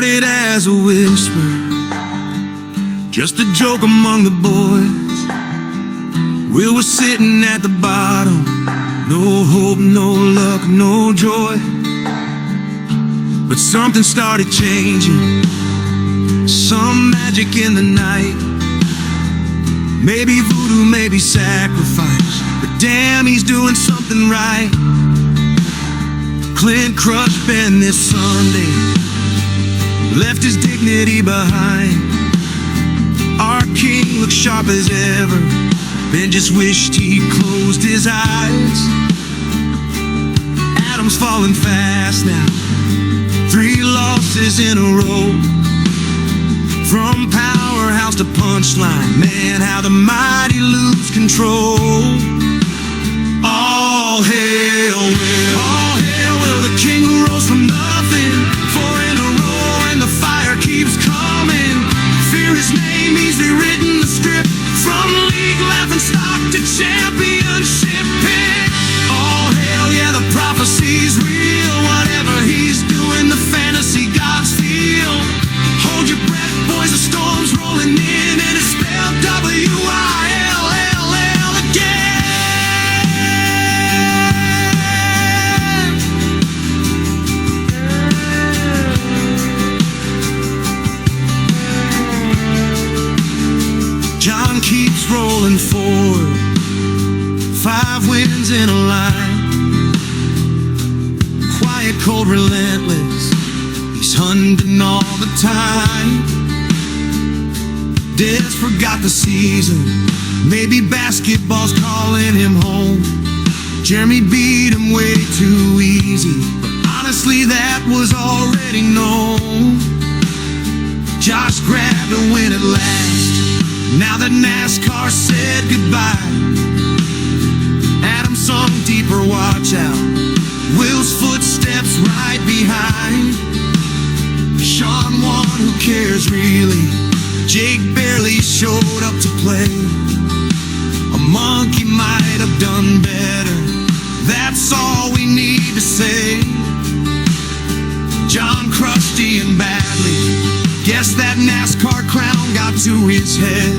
started as a whisper, just a joke among the boys. We were sitting at the bottom, no hope, no luck, no joy. But something started changing, some magic in the night. Maybe voodoo, maybe sacrifice, but damn, he's doing something right. Clint crushed Ben this Sunday, left his dignity behind. Our king looked sharp as ever, Ben just wished he closed his eyes. Adam's falling fast now, 3 losses in a row. From powerhouse to punchline, man, how the mighty lose control. All hail Will, the king who rose from nothing. 4 in a row and the fire keeps coming. Fear his name, he's rewritten the script. From league laughing stock to championship pick. All hail, yeah, the prophecy's real. Whatever he's doing, the fantasy gods feel. Hold your breath, boys, the storm's rolling in, and it's spelled W-I-L-L-L again. John keeps rolling forward, 5 wins in a line. Quiet, cold, relentless, he's hunting all the time. Des forgot the season, maybe basketball's calling him home. Jeremy beat him way too easy, but honestly that was already known. Josh grabbed a win at last, now that NASCAR said goodbye. Adam sung deeper, watch out, Will's footsteps right behind. Sean won, who cares really? Jake barely showed up to play. A monkey might have done better, that's all we need to say. John crushed Ian badly, guess that NASCAR crown got to his head.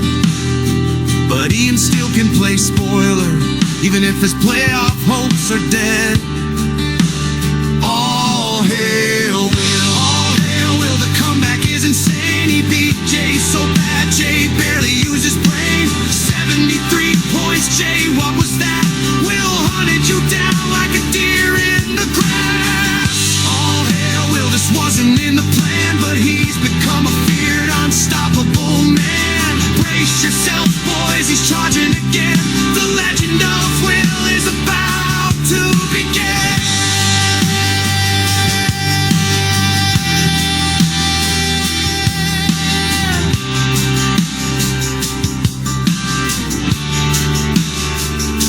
But Ian still can play spoiler, even if his playoff hopes are dead. All hail Will, the comeback is insane. He beat Jay so bad, Jay barely used his brain. 73 points, Jay, what was that? Will hunted you down like a deer in the grass. All hail Will, this wasn't in the plan, but he's become a feared, unstoppable man. Brace yourself, boys, he's charging again. The legend of Will is about to begin.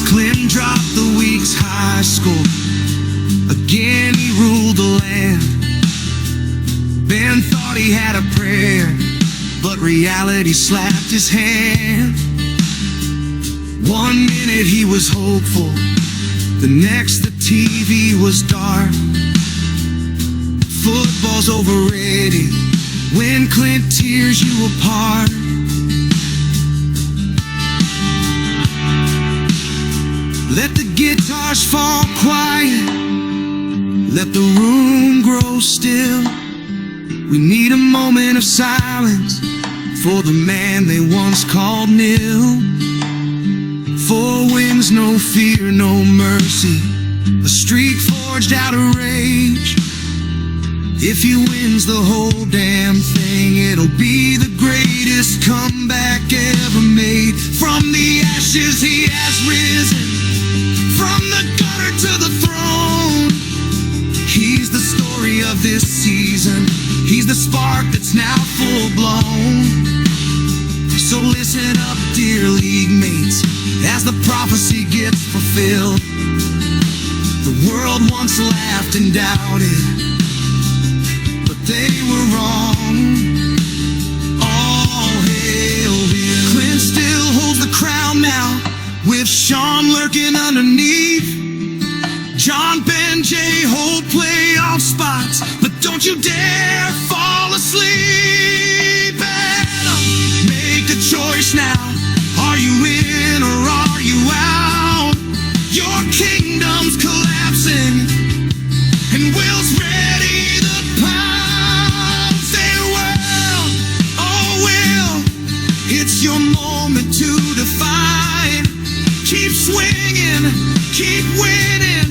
Clint dropped the week's high score, again he ruled the land. Ben thought he had a prayer, but reality slapped his hand. 1 minute he was hopeful, the next the TV was dark. Football's overrated when Clint tears you apart. Let the guitars fall quiet, let the room grow still. We need a moment of silence for the man they once called Nil. 4 wins, no fear, no mercy, a streak forged out of rage. If he wins the whole damn thing, it'll be the greatest comeback ever made. From the ashes he has risen, from the gutter to the throne. He's the story of this season, he's the spark that's now full blown. So listen up, dear league mates, as the prophecy gets fulfilled. The world once laughed and doubted, but they were wrong. All hail Will. Clint still holds the crown now, with Sean lurking underneath. John, Ben, Jay hold playoff spots, but don't you dare fall asleep. it's your moment to define. Keep swinging, keep winning,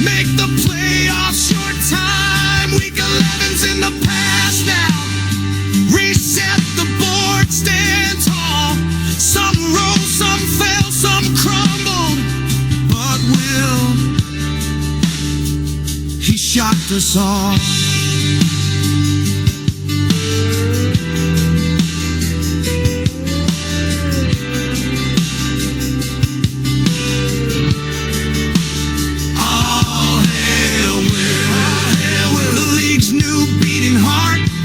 make the playoffs your time. Week 11's in the past now. Reset the board, stand tall. Some rose, some fell, some crumbled, but he shocked us all.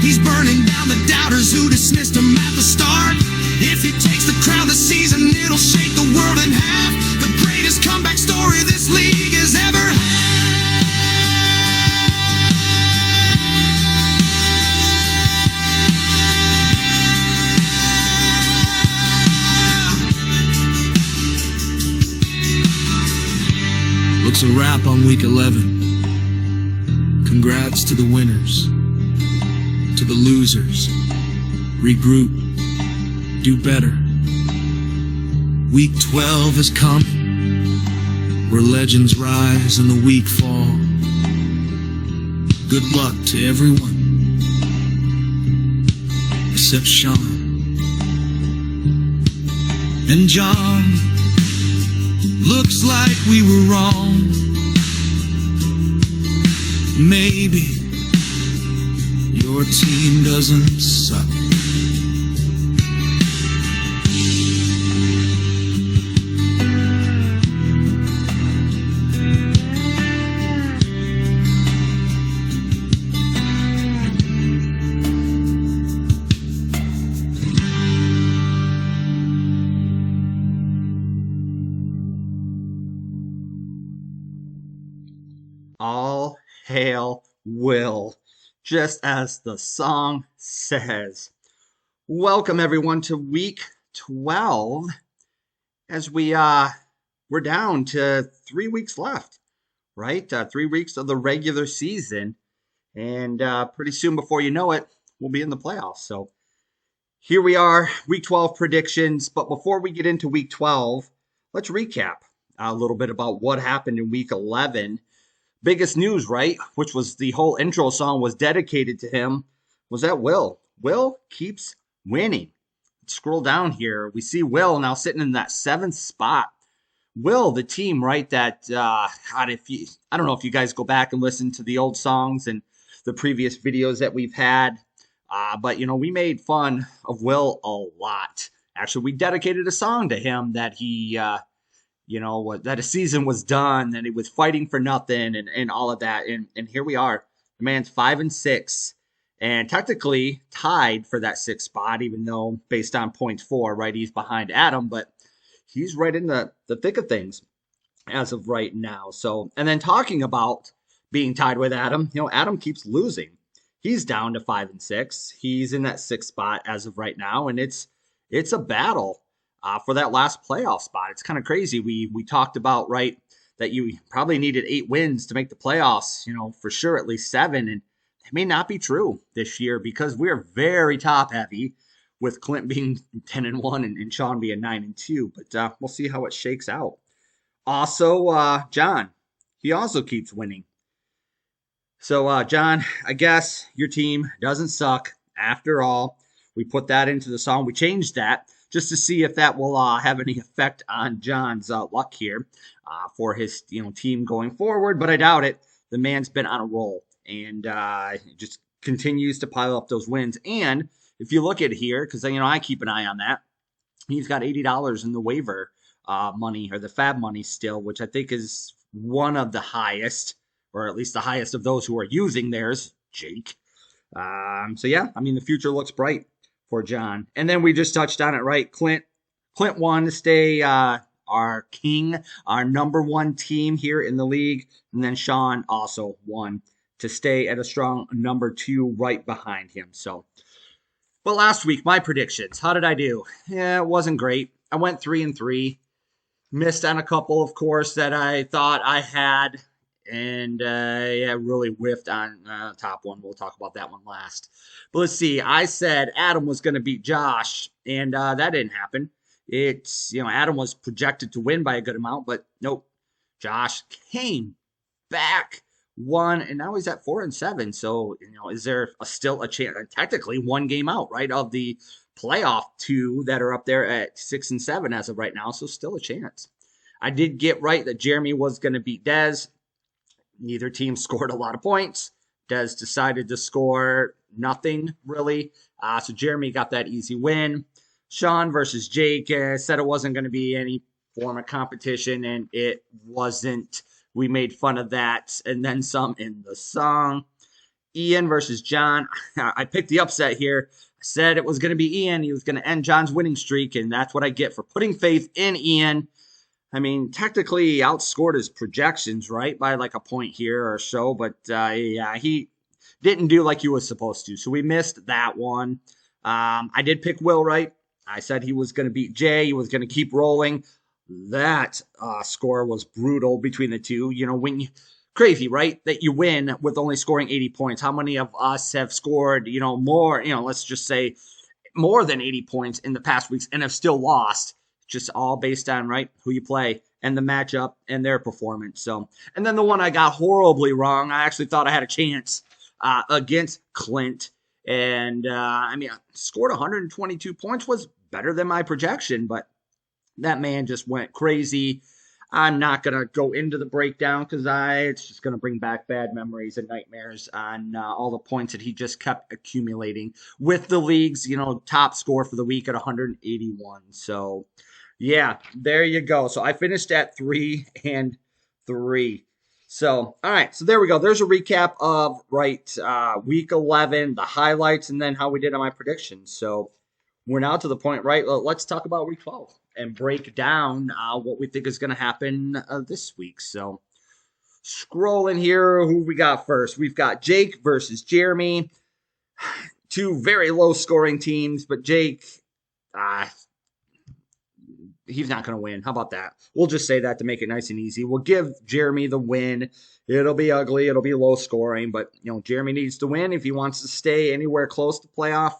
He's burning down the doubters who dismissed him at the start. If he takes the crown this season, it'll shake the world in half. The greatest comeback story this league has ever had. Looks a wrap on week 11. Congrats to the winners. To the losers, regroup, do better. Week 12 is coming, where legends rise and the weak fall. Good luck to everyone, except Sean. And John, looks like we were wrong. Maybe your team doesn't suck. All hail Will. Just as the song says. Welcome everyone to week 12 as we're down to 3 weeks left, right? 3 weeks of the regular season, and pretty soon before you know it, we'll be in the playoffs. So here we are, week 12 predictions. But before we get into week 12, let's recap a little bit about what happened in week 11. Biggest news, right? Which was the whole intro song was dedicated to him, was that Will. Will keeps winning. Let's scroll down here. We see Will now sitting in that 7th spot. Will, the team, right? That I don't know if you guys go back and listen to the old songs and the previous videos that we've had, but we made fun of Will a lot. Actually, we dedicated a song to him that he. That a season was done, and he was fighting for nothing and all of that. And here we are. The man's 5-6 and technically tied for that 6th spot, even though based on points 4, right, he's behind Adam, but he's right in the thick of things as of right now. So, and then talking about being tied with Adam, Adam keeps losing. He's down to 5-6. He's in that 6th spot as of right now, and it's a battle. For that last playoff spot. It's kind of crazy. We talked about, right, that you probably needed 8 wins to make the playoffs, for sure at least 7. And it may not be true this year because we're very top heavy with Clint being 10-1 and Sean being 9-2. But we'll see how it shakes out. Also, John, he also keeps winning. So, John, I guess your team doesn't suck after all. We put that into the song. We changed that just to see if that will have any effect on John's luck here for his team going forward. But I doubt it. The man's been on a roll and just continues to pile up those wins. And if you look at here, because I keep an eye on that, he's got $80 in the waiver money or the fab money still, which I think is one of the highest, or at least the highest of those who are using theirs, Jake. So yeah, the future looks bright for John. And then we just touched on it, right? Clint won to stay our king, our number 1 team here in the league. And then Sean also won to stay at a strong number 2 right behind him. So, but last week, my predictions, how did I do? Yeah, it wasn't great. I went 3-3. Missed on a couple, of course, that I thought I had and yeah, really whiffed on top one. We'll talk about that one last. But let's see. I said Adam was going to beat Josh, and that didn't happen. It's, Adam was projected to win by a good amount, but nope. Josh came back, won, and now he's at 4-7. So, is there still a chance? Technically, one game out, right, of the playoff two that are up there at 6-7 as of right now. So, still a chance. I did get right that Jeremy was going to beat Dez. Neither team scored a lot of points. Dez decided to score nothing, really. So Jeremy got that easy win. Sean versus Jake said it wasn't going to be any form of competition, and it wasn't. We made fun of that and then some in the song. Ian versus John. I picked the upset here. I said it was going to be Ian. He was going to end John's winning streak, and that's what I get for putting faith in Ian. I mean, technically, he outscored his projections, right, by like a point here or so. But yeah, he didn't do like he was supposed to. So we missed that one. I did pick Will right. I said he was going to beat Jay. He was going to keep rolling. That score was brutal between the two. Crazy, right? That you win with only scoring 80 points. How many of us have scored, more, let's just say more than 80 points in the past weeks and have still lost? Just all based on, right, who you play and the matchup and their performance. So, and then the one I got horribly wrong, I actually thought I had a chance against Clint. And, I scored 122 points, was better than my projection, but that man just went crazy. I'm not going to go into the breakdown because it's just going to bring back bad memories and nightmares on all the points that he just kept accumulating with the league's, top score for the week at 181. So, yeah, there you go. So I finished at 3-3. So, all right. So there we go. There's a recap of, week 11, the highlights, and then how we did on my predictions. So we're now to the point, right? Let's talk about week 12 and break down what we think is going to happen this week. So scrolling here, who we got first? We've got Jake versus Jeremy. Two very low scoring teams, but Jake, he's not going to win. How about that? We'll just say that to make it nice and easy. We'll give Jeremy the win. It'll be ugly. It'll be low scoring, but Jeremy needs to win if he wants to stay anywhere close to playoff.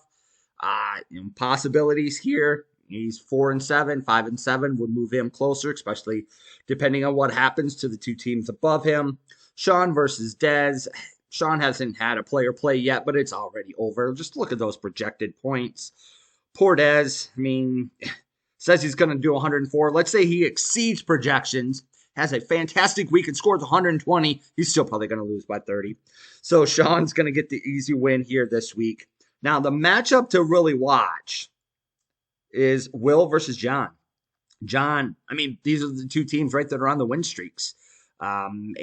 Possibilities here. He's 4-7, 5-7 would move him closer, especially depending on what happens to the two teams above him. Sean versus Dez. Sean hasn't had a player play yet, but it's already over. Just look at those projected points. Poor Dez. Says he's going to do 104. Let's say he exceeds projections, has a fantastic week, and scores 120. He's still probably going to lose by 30. So Sean's going to get the easy win here this week. Now, the matchup to really watch is Will versus John. John, these are the two teams, right, that are on the win streaks. John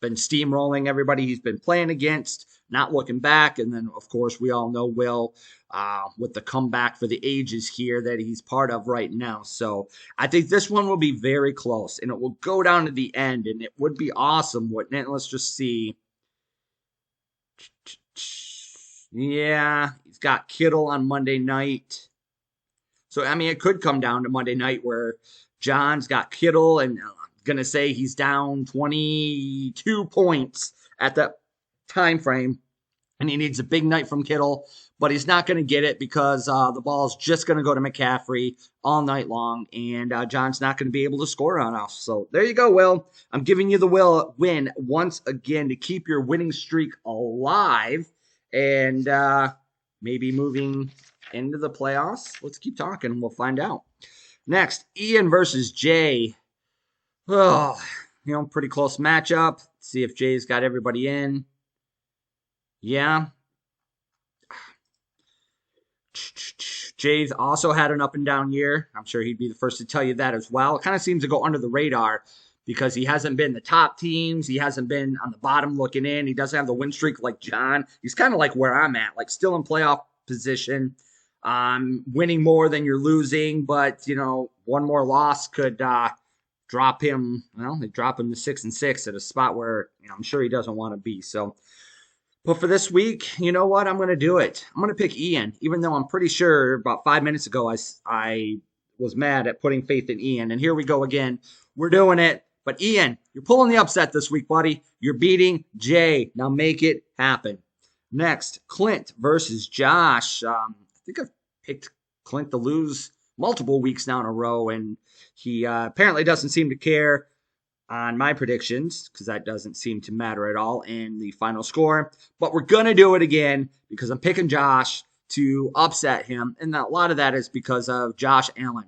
been steamrolling everybody he's been playing against, not looking back. And then, of course, we all know Will with the comeback for the ages here that he's part of right now. So I think this one will be very close, and it will go down to the end, and it would be awesome, wouldn't it? Let's just see. Yeah, he's got Kittle on Monday night. So, it could come down to Monday night where John's got Kittle, and I'm going to say he's down 22 points at that time frame, and he needs a big night from Kittle, but he's not going to get it because the ball's just going to go to McCaffrey all night long, and John's not going to be able to score on us. So there you go, Will. I'm giving you the win once again to keep your winning streak alive and maybe moving into the playoffs. Let's keep talking and we'll find out. Next, Ian versus Jay. Oh, pretty close matchup. Let's see if Jay's got everybody in. Yeah. Jay's also had an up and down year. I'm sure he'd be the first to tell you that as well. It kind of seems to go under the radar because he hasn't been the top teams. He hasn't been on the bottom looking in. He doesn't have the win streak like John. He's kind of like where I'm at, like still in playoff position, winning more than you're losing. But, one more loss could drop him. Well, they drop him to 6-6 at a spot where I'm sure he doesn't want to be. So, but for this week, you know what? I'm going to do it. I'm going to pick Ian, even though I'm pretty sure about 5 minutes ago I was mad at putting faith in Ian. And here we go again. We're doing it. But Ian, you're pulling the upset this week, buddy. You're beating Jay. Now make it happen. Next, Clint versus Josh. I think I've picked Clint to lose multiple weeks now in a row, and he apparently doesn't seem to care on my predictions because that doesn't seem to matter at all in the final score. But we're going to do it again because I'm picking Josh to upset him, and a lot of that is because of Josh Allen.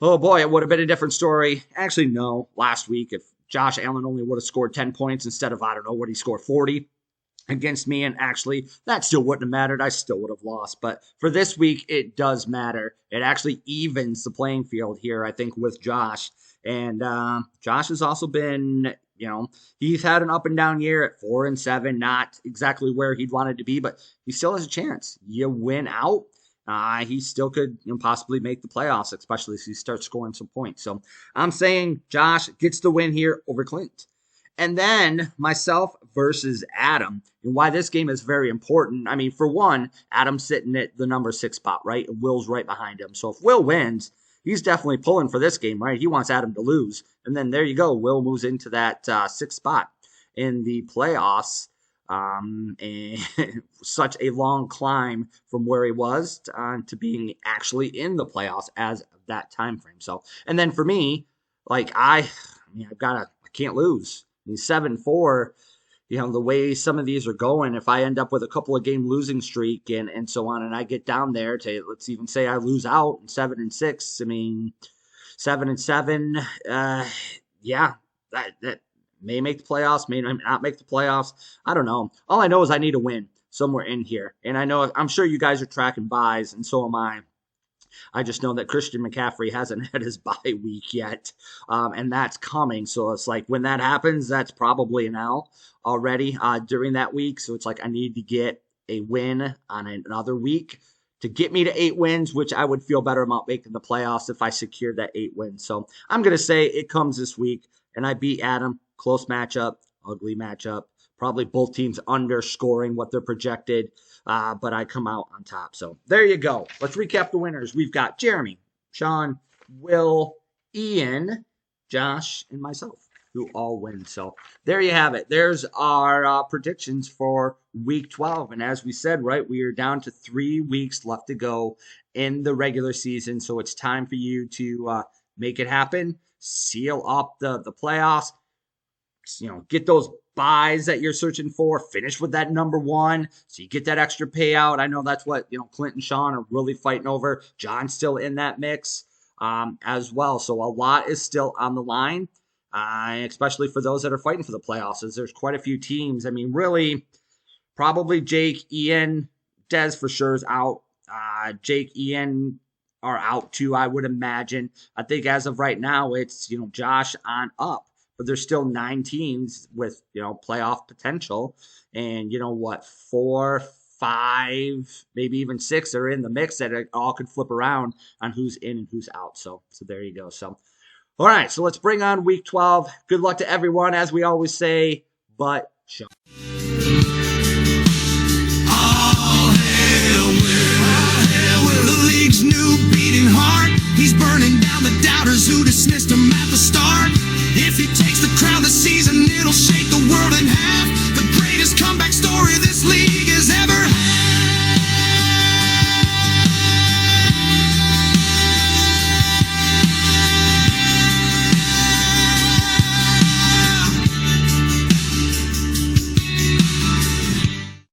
Oh boy, it would have been a different story. Actually, no, last week if Josh Allen only would have scored 10 points instead of, I don't know, what he scored, 40 against me, and actually that still wouldn't have mattered. I still would have lost. But for this week, it does matter. It actually evens the playing field here, I think, with Josh. And Josh has also been, he's had an up and down year at 4-7, not exactly where he'd wanted to be, but he still has a chance. You win out, he still could possibly make the playoffs, especially if he starts scoring some points. So I'm saying Josh gets the win here over Clint. And then myself versus Adam, and why this game is very important. I mean, for one, Adam's sitting at the number 6 spot, right? And Will's right behind him. So if Will wins, he's definitely pulling for this game, right? He wants Adam to lose. And then there you go. Will moves into that 6th spot in the playoffs. And such a long climb from where he was to being actually in the playoffs as of that time frame. So, and then for me, like I can't lose. I mean, 7-4, the way some of these are going, if I end up with a couple of game losing streak and so on, and I get down there to, let's even say I lose out in 7-6, I mean, 7-7, that may make the playoffs, may not make the playoffs. I don't know. All I know is I need a win somewhere in here. And I'm sure you guys are tracking buys, and so am I. I just know that Christian McCaffrey hasn't had his bye week yet, and that's coming. So it's like when that happens, that's probably an L already during that week. So it's like I need to get a win on another week to get me to 8 wins, which I would feel better about making the playoffs if I secured that 8 wins. So I'm going to say it comes this week, and I beat Adam. Close matchup, ugly matchup. Probably both teams underscoring what they're projected, but I come out on top. So there you go. Let's recap the winners. We've got Jeremy, Sean, Will, Ian, Josh, and myself, who all win. So there you have it. There's our predictions for week 12. And as we said, right, we are down to 3 weeks left to go in the regular season. So it's time for you to make it happen, seal up the playoffs, get those buys that you're searching for, finish with that number 1 so you get that extra payout. I know that's what Clint and Sean are really fighting over. John's still in that mix as well. So a lot is still on the line, especially for those that are fighting for the playoffs, as there's quite a few teams. I mean, really, probably Jake, Ian, Dez for sure is out. Jake, Ian are out too, I would imagine. I think as of right now, it's Josh on up. But there's still 9 teams with, playoff potential. And 4, 5, maybe even 6 are in the mix that all could flip around on who's in and who's out. So there you go. So, all right. So let's bring on week 12. Good luck to everyone, as we always say, but Sean.